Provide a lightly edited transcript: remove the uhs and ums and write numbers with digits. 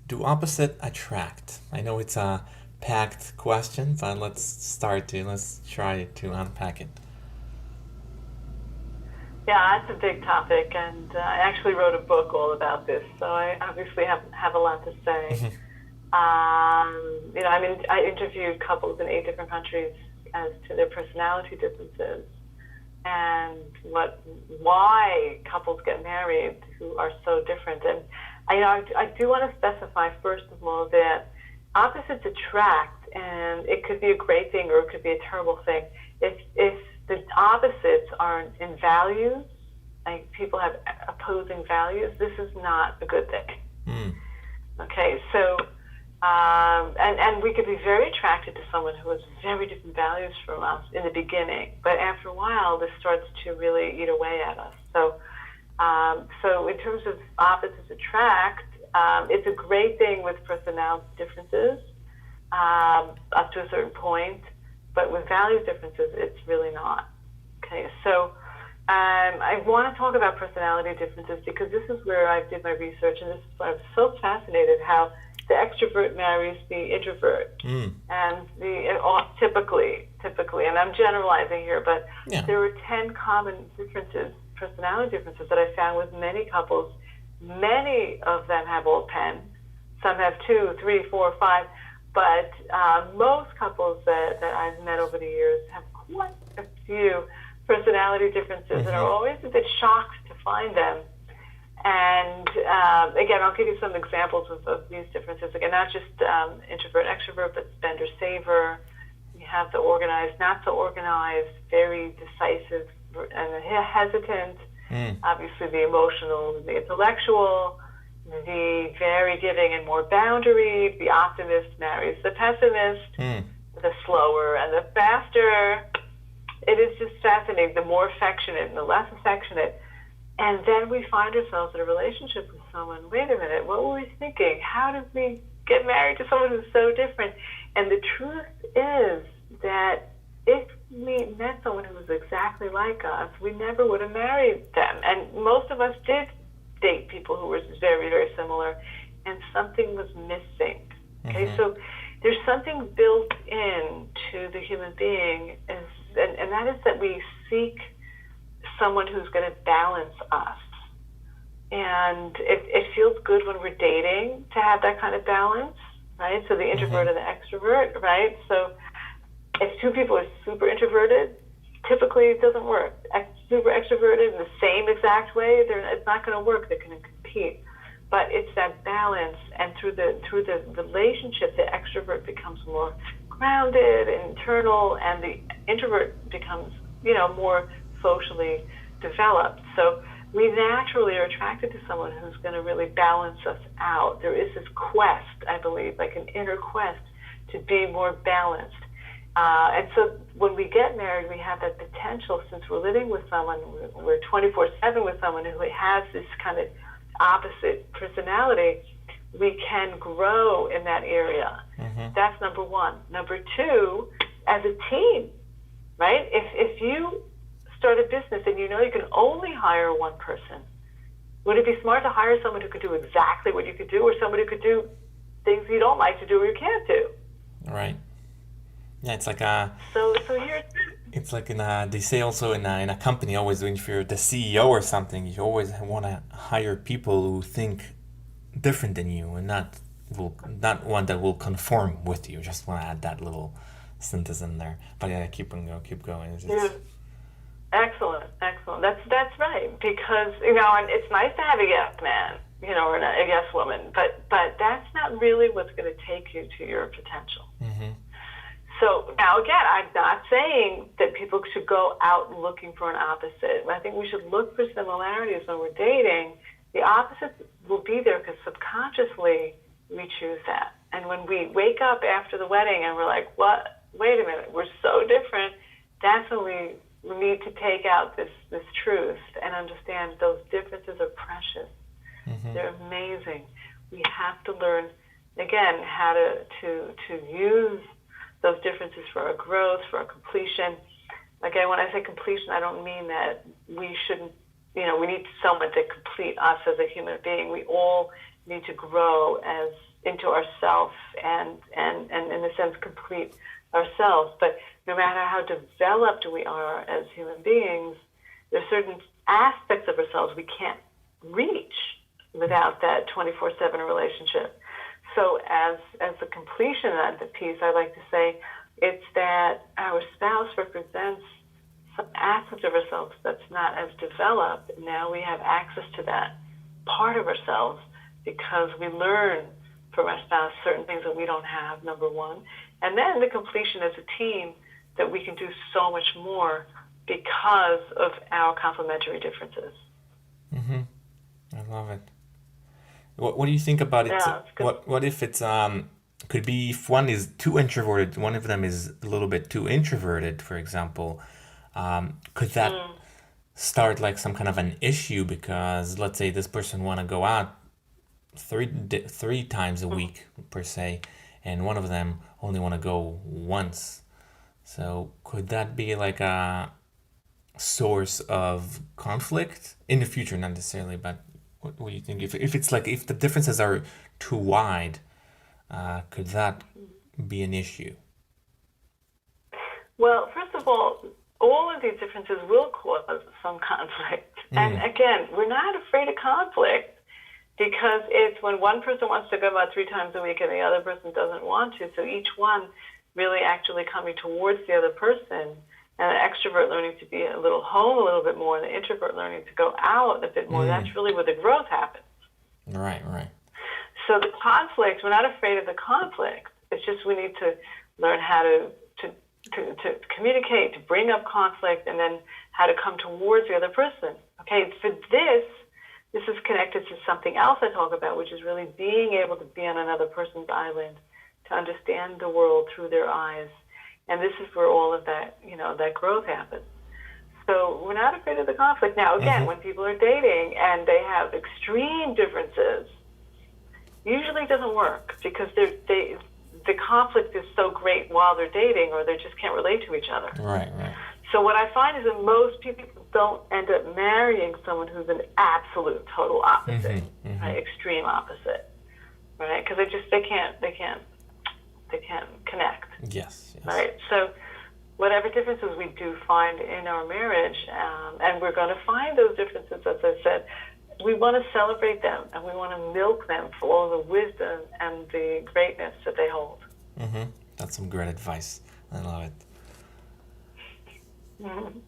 Do opposite attract? I know it's a packed question, but let's try to unpack it. Yeah, it's a big topic, and I actually wrote a book all about this, so I obviously have a lot to say. I interviewed couples in 8 different countries as to their personality differences and why couples get married who are so different. And I do want to specify first of all that opposites attract, and it could be a great thing or it could be a terrible thing. If the opposites are in values, like people have opposing values, this is not a good thing. Mm. Okay, so and we could be very attracted to someone who has very different values from us in the beginning, but after a while, this starts to really eat away at us. So in terms of opposites attract, it's a great thing with personality differences up to a certain point, but with values differences, it's really not. Okay, so I want to talk about personality differences because this is where I did my research, and this is why I was so fascinated how the extrovert marries the introvert, and typically, and I'm generalizing here, but Yeah. there were 10 common differences, personality differences that I found with many couples. Many of them have all 10. Some have 2, 3, 4, 5, but most couples that I've met over the years have quite a few personality differences, and are always a bit shocked to find them. And again, I'll give you some examples of these differences. Again, not just introvert, extrovert, but spender, saver. You have the organized, not so organized, very decisive and hesitant. Obviously, the emotional, the intellectual, the very giving and more boundary. The optimist marries the pessimist. The slower and the faster. It is just fascinating. The more affectionate and the less affectionate. And then we find ourselves in a relationship with someone. Wait a minute, what were we thinking? How did we get married to someone who's so different? And the truth is that if we met someone who was exactly like us, we never would have married them. And most of us did date people who were very, very similar, and something was missing. Okay, so there's something built into the human being, and that is that we seek someone who's going to balance us. And it feels good when we're dating to have that kind of balance, right? So the introvert and the extrovert, right? So if two people are super introverted, typically it doesn't work. Super extroverted in the same exact way, it's not going to work. They're going to compete. But it's that balance, and through the relationship, the extrovert becomes more grounded and internal, and the introvert becomes, more socially developed. So we naturally are attracted to someone who's going to really balance us out. There is this quest, I believe, like an inner quest to be more balanced. And so when we get married, we have that potential, since we're living with someone, we're 24/7 with someone who has this kind of opposite personality, we can grow in that area. That's number one. Number two, as a team, right? If you start a business and you know you can only hire one person, would it be smart to hire someone who could do exactly what you could do, or somebody who could do things you don't like to do or you can't do? Right. Yeah, it's like So here's it's like they say also in a company, always when you're the CEO or something, you always want to hire people who think different than you, and not one that will conform with you. Just want to add that little sentence in there. But yeah, keep going. yeah. Excellent. That's right, because and it's nice to have a yes man, or a yes woman, but that's not really what's going to take you to your potential. So now again, I'm not saying that people should go out looking for an opposite. I think we should look for similarities when we're dating. The opposites will be there because subconsciously we choose that. And when we wake up after the wedding and we're like, what? Wait a minute, we're so different. That's when we need to take out this truth and understand those differences are precious. They're amazing. We have to learn, again, how to use those differences for our growth, for our completion. Again, when I say completion, I don't mean that we shouldn't, we need someone to complete us as a human being. We all need to grow as into ourself and in a sense complete ourselves. But no matter how developed we are as human beings, there's certain aspects of ourselves we can't reach without that 24/7 relationship. So as the completion of the piece, I like to say it's that our spouse represents some aspect of ourselves that's not as developed. Now we have access to that part of ourselves because we learn from our spouse certain things that we don't have, number one. And then the completion as a team, that we can do so much more because of our complementary differences. Mm-hmm. I love it. What do you think about it? Yeah, it's good. What if it's could be if one is too introverted, one of them is a little bit too introverted, for example, could that start like some kind of an issue because let's say this person want to go out three times a week per se, and one of them only want to go once. So could that be like a source of conflict in the future? Not necessarily, but what do you think? If it's like if the differences are too wide, could that be an issue? Well, first of all of these differences will cause some conflict. And again, we're not afraid of conflict because it's when one person wants to go about 3 times a week and the other person doesn't want to. So each one really actually coming towards the other person, and an extrovert learning to be a little home a little bit more, and the introvert learning to go out a bit more. That's really where the growth happens. Right, right. So the conflict, we're not afraid of the conflict. It's just we need to learn how to communicate, to bring up conflict, and then how to come towards the other person. Okay, for this is connected to something else I talk about, which is really being able to be on another person's island, to understand the world through their eyes. And this is where all of that, that growth happens. So we're not afraid of the conflict. Now, again, when people are dating and they have extreme differences, usually it doesn't work because the conflict is so great while they're dating, or they just can't relate to each other. Right, right. So what I find is that most people don't end up marrying someone who's an absolute total opposite, right? Extreme opposite, right? Because they can't connect. Yes, yes. Right. So whatever differences we do find in our marriage, and we're going to find those differences, as I said, we want to celebrate them and we want to milk them for all the wisdom and the greatness that they hold. That's some great advice. I love it. Mm-hmm.